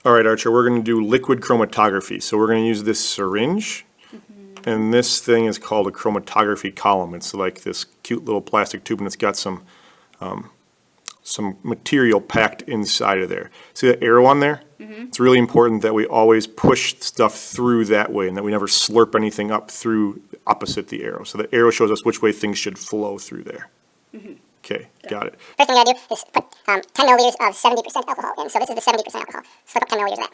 All right, Archer, we're going to do liquid chromatography. So we're going to use this syringe, and this thing is called a chromatography column. It's like this cute little plastic tube, and it's got some material packed inside of there. See that arrow on there? It's really important that we always push stuff through that way and that we never slurp anything up through opposite the arrow. So the arrow shows us which way things should flow through there. Okay, got it. First thing we gotta do is put 10 milliliters of 70% alcohol in. So this is the 70% alcohol. Slip up 10 milliliters of that.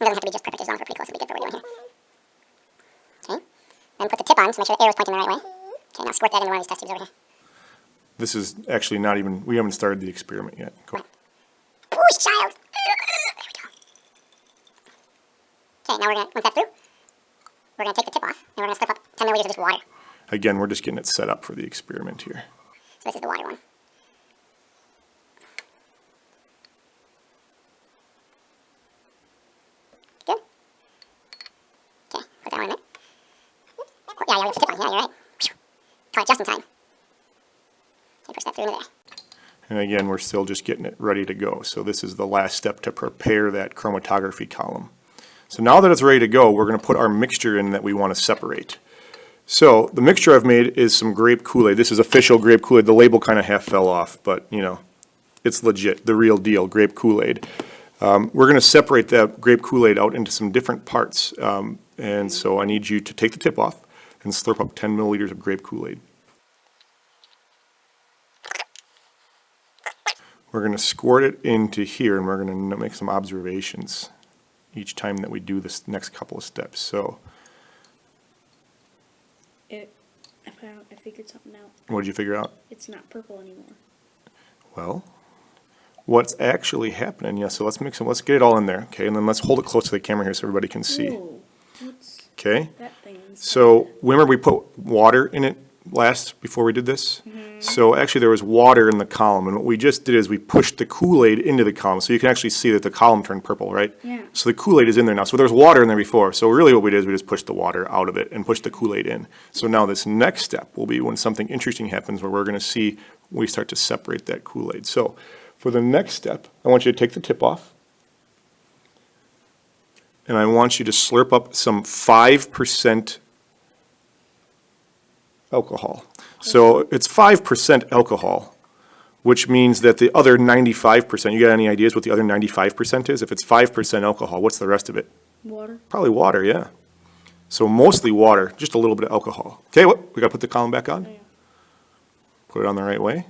It doesn't have to be just perfect, as long as we're pretty close, it'll be good for what we're doing here. Okay, then put the tip on to make sure the arrow's pointing the right way. Okay, now squirt that into one of these test tubes over here. This is actually not even, we haven't started the experiment yet. Go. Push, child! There we go. Okay, now we're gonna, once that's through, we're gonna take the tip off, and we're gonna slip up 10 milliliters of just water. Again, we're just getting it set up for the experiment here. So this is the water one. Good. Okay, put that one in there. Oh, yeah, you have the tip on. Yeah, you're right. Caught it just in time. Okay, push that through into there. And again, we're still just getting it ready to go. So this is the last step to prepare that chromatography column. So now that it's ready to go, we're going to put our mixture in that we want to separate. So the mixture I've made is some grape Kool-Aid. This is official grape Kool-Aid. The label kind of half fell off, but you know, it's legit, the real deal, grape Kool-Aid. We're going to separate that grape Kool-Aid out into some different parts. And so I need you to take the tip off and slurp up 10 milliliters of grape Kool-Aid. We're going to squirt it into here, and we're going to make some observations each time that we do this next couple of steps. So, I figured something out. what did you figure out? It's not purple anymore. Well, what's actually happening? Yeah, so let's mix it. Let's get it all in there, okay? And then let's hold it close to the camera here so everybody can see. Whoa, what's Okay? that thing? So remember we put water in it last before we did this? So actually there was water in the column, and what we just did is we pushed the Kool-Aid into the column, so you can actually see that the column turned purple, right? Yeah. So the Kool-Aid is in there now. So there was water in there before. So really what we did is we just pushed the water out of it and pushed the Kool-Aid in. So now this next step will be when something interesting happens where we're going to see we start to separate that Kool-Aid. So for the next step, I want you to take the tip off, and I want you to slurp up some 5% alcohol. So it's 5% alcohol, which means that the other 95%, you got any ideas what the other 95% is? If it's 5% alcohol, what's the rest of it? Water. Probably water, yeah. So mostly water, just a little bit of alcohol. Okay, we got to put the column back on? Yeah. Put it on the right way.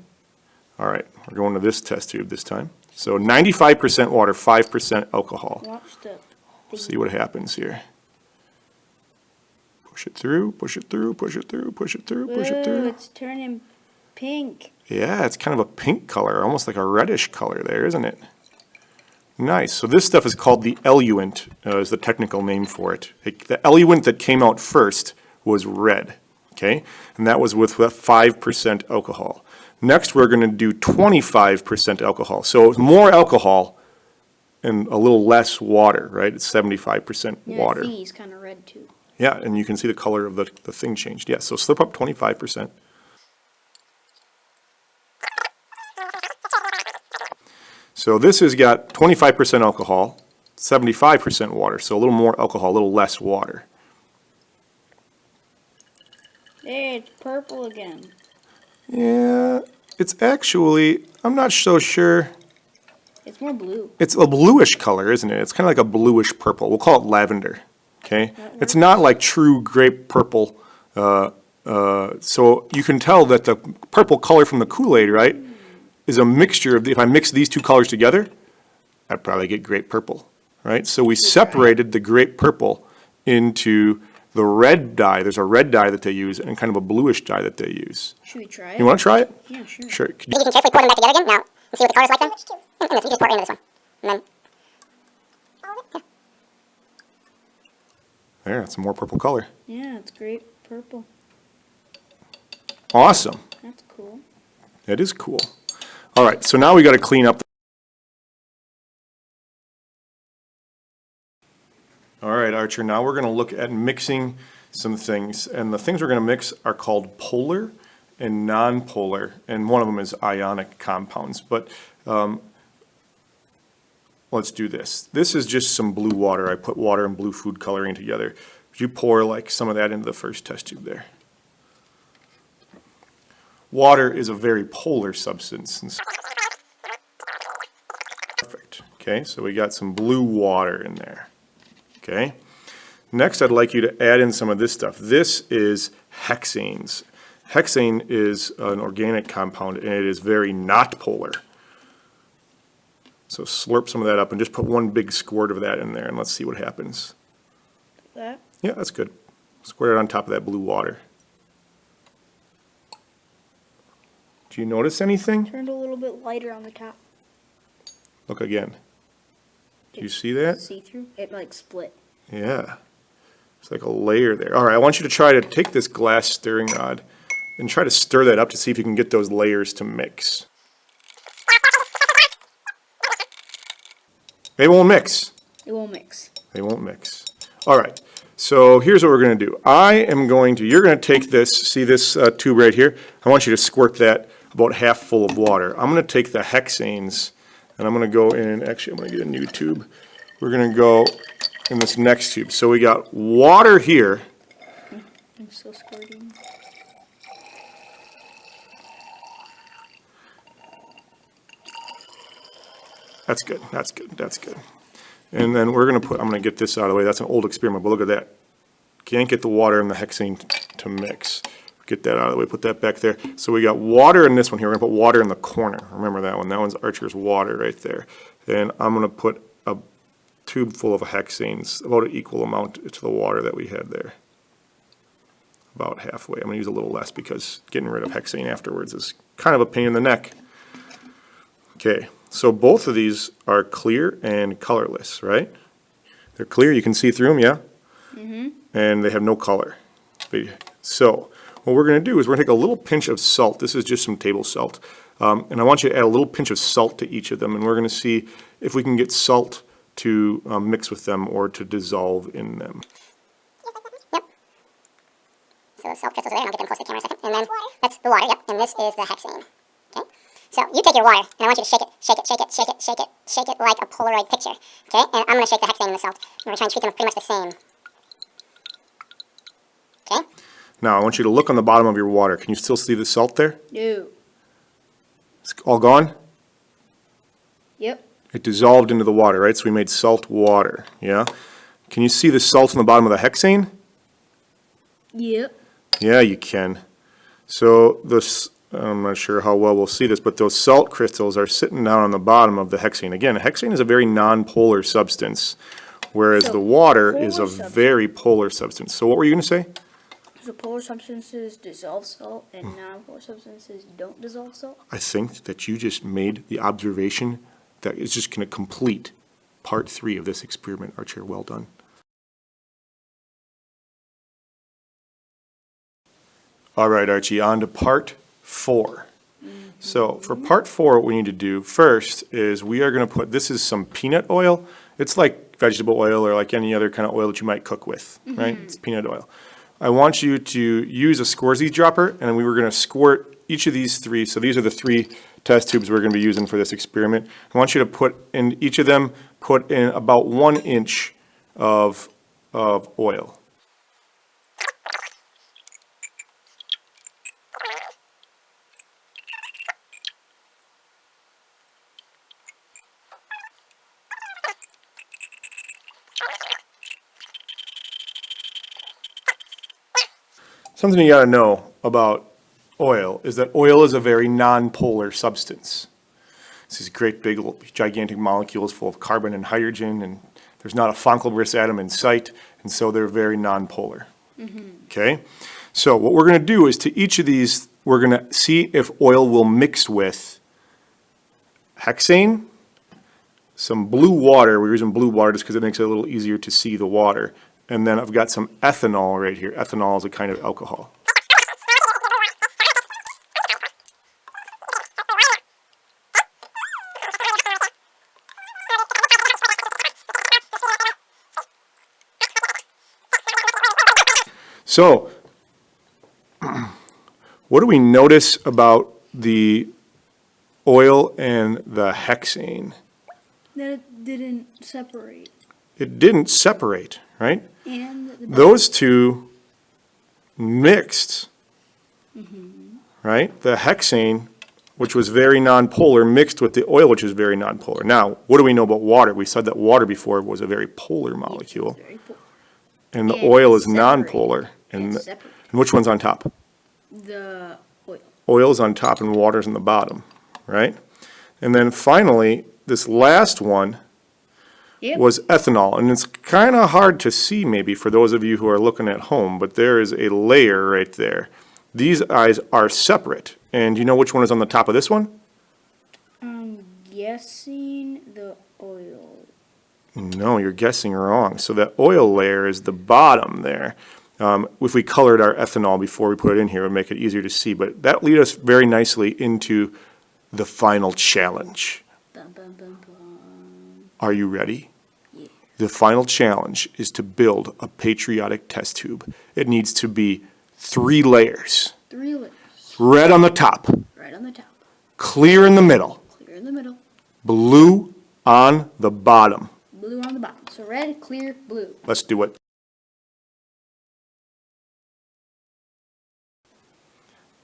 All right, we're going to this test tube this time. So 95% water, 5% alcohol. Watch the thing. See what happens here. Push it through, push it through, push it through, push it through, push it Whoa, through. it's turning pink. Yeah, it's kind of a pink color, almost like a reddish color there, isn't it? Nice. So this stuff is called the eluent, is the technical name for it. The eluent that came out first was red, okay? And that was with 5% alcohol. Next, we're going to do 25% alcohol. So more alcohol and a little less water, right? It's 75% Yeah, water. the thingy's kind of red too. Yeah, and you can see the color of the thing changed. Yeah, so slip up 25%. So this has got 25% alcohol, 75% water, so a little more alcohol, a little less water. Hey, it's purple again. Yeah, it's actually, I'm not so sure. It's more blue. It's a bluish color, isn't it? It's kind of like a bluish purple. We'll call it lavender, okay? It's not like true grape purple. So you can tell that the purple color from the Kool-Aid, right, is a mixture of, if I mix these two colors together, I'd probably get grape purple, right? So we separated the grape purple into the red dye. There's a red dye that they use and kind of a bluish dye that they use. Should we try it? You want to try it? Yeah, sure. Sure. Could You can carefully pour them back together again now and see what the color's like then. And this, you just pour it into this one. And then, There, that's some more purple color. Yeah, it's great purple. Awesome. That's cool. That is cool. All right, so now we got to clean up. All right, Archer, now we're going to look at mixing some things. And the things we're going to mix are called polar and nonpolar, and one of them is ionic compounds. But let's do this. This is just some blue water. I put water and blue food coloring together. Would you pour like some of that into the first test tube there? Water is a very polar substance. Perfect. Okay, so we got some blue water in there. Okay. Next, I'd like you to add in some of this stuff. This is hexanes. Hexane is an organic compound, and it is very not polar. So slurp some of that up and just put one big squirt of that in there, and let's see what happens. That? Yeah, that's good. Squirt it on top of that blue water. Do you notice anything? Turned a little bit lighter on the top. Look again. Do you see that? See-through? It like split. Yeah. It's like a layer there. All right, I want you to try to take this glass stirring rod and try to stir that up to see if you can get those layers to mix. They won't mix. It won't mix. They won't mix. All right, so here's what we're going to do. You're going to take this, see this tube right here? I want you to squirt that about half full of water. I'm going to take the hexanes, and I'm going to go in, actually I'm going to get a new tube. We're going to go in this next tube. So we got water here. I'm still squirting. That's good, that's good, that's good. And then we're going to I'm going to get this out of the way. That's an old experiment, but look at that. Can't get the water and the hexane to mix. Get that out of the way, put that back there. So we got water in this one here. We're going to put water in the corner. Remember that one. That one's Archer's water right there. Then I'm going to put a tube full of hexanes, about an equal amount to the water that we had there. About halfway. I'm going to use a little less because getting rid of hexane afterwards is kind of a pain in the neck. Okay, so both of these are clear and colorless, right? They're clear, you can see through them, yeah? Mm-hmm. And they have no color. So what we're going to do is we're going to take a little pinch of salt. This is just some table salt. And I want you to add a little pinch of salt to each of them, and we're going to see if we can get salt to mix with them or to dissolve in them. Yep. So the salt crystals are there, and I'll get them close to the camera in a second. And then that's the water, yep. And this is the hexane. Okay? So you take your water, and I want you to shake it, shake it, shake it, shake it, shake it, shake it like a Polaroid picture. Okay? And I'm going to shake the hexane and the salt. I'm going to try and treat them pretty much the same. Okay? Now, I want you to look on the bottom of your water. Can you still see the salt there? No. It's all gone? Yep. It dissolved into the water, right? So we made salt water, yeah? Can you see the salt on the bottom of the hexane? Yep. Yeah, you can. So this, I'm not sure how well we'll see this, but those salt crystals are sitting down on the bottom of the hexane. Again, hexane is a very non-polar substance, whereas So, the water is a polar substance. very polar substance. So what were you going to say? So polar substances dissolve salt and non-polar substances don't dissolve salt? I think that you just made the observation that is just going to complete part 3 of this experiment, Archer. Well done. All right, Archie, on to part 4. So for part 4, what we need to do first is we are going to put, this is some peanut oil. It's like vegetable oil or like any other kind of oil that you might cook with, right? It's peanut oil. I want you to use a Scorsese dropper, and we were going to squirt each of these 3. So these are the 3 test tubes we're going to be using for this experiment. I want you to put in each of them, put in about 1 inch of oil. Something you got to know about oil is that oil is a very non-polar substance. It's these great big gigantic molecules full of carbon and hydrogen, and there's not a Fonckelbrist atom in sight, and so they're very non-polar. Okay? So what we're going to do is to each of these, we're going to see if oil will mix with hexane, some blue water. We're using blue water just because it makes it a little easier to see the water. And then I've got some ethanol right here. Ethanol is a kind of alcohol. So What do we notice about the oil and the hexane? That it didn't separate. It didn't separate, right? And the Those two mixed, right? The hexane, which was very nonpolar, mixed with the oil, which is very nonpolar. Now, what do we know about water? We said that water before was a very polar molecule, very poor. and the And oil is separated. nonpolar. And, And the- separated. and which one's on top? The oil. Oil's on top and water's on the bottom, right? And then finally, this last one Yep. was ethanol. And it's kind of hard to see maybe for those of you who are looking at home, but there is a layer right there. These eyes are separate. And do you know which one is on the top of this one? I'm guessing the oil. No, you're guessing wrong. So that oil layer is the bottom there. If we colored our ethanol before we put it in here, it would make it easier to see. But that leads us very nicely into the final challenge. Bum, bum, bum, bum. Are you ready? Yeah. The final challenge is to build a patriotic test tube. It needs to be 3 layers. 3 layers. Red on the top, Right on the top. clear in the middle, Clear in the middle. blue on the bottom. Blue on the bottom. So red, clear, blue. Let's do it.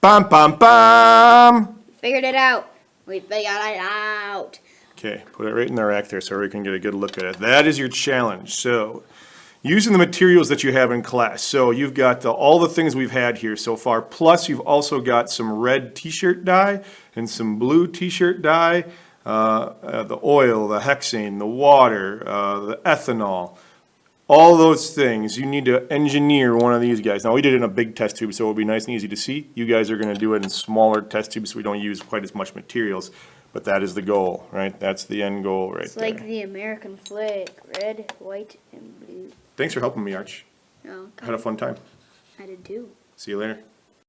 Bam, bam, bam. Figured it out. We figured it out. Okay, put it right in the rack there so we can get a good look at it. That is your challenge. So, using the materials that you have in class. So you've got all the things we've had here so far, plus you've also got some red t-shirt dye and some blue t-shirt dye, the oil, the hexane, the water, the ethanol. All those things, you need to engineer one of these guys. Now, we did it in a big test tube, so it'll be nice and easy to see. You guys are gonna do it in smaller test tubes so we don't use quite as much materials. But that is the goal, right? That's the end goal right It's there. like the American flag. Red, white, and blue. Thanks for helping me, Arch. Oh, I had a fun time. I did too. See you later.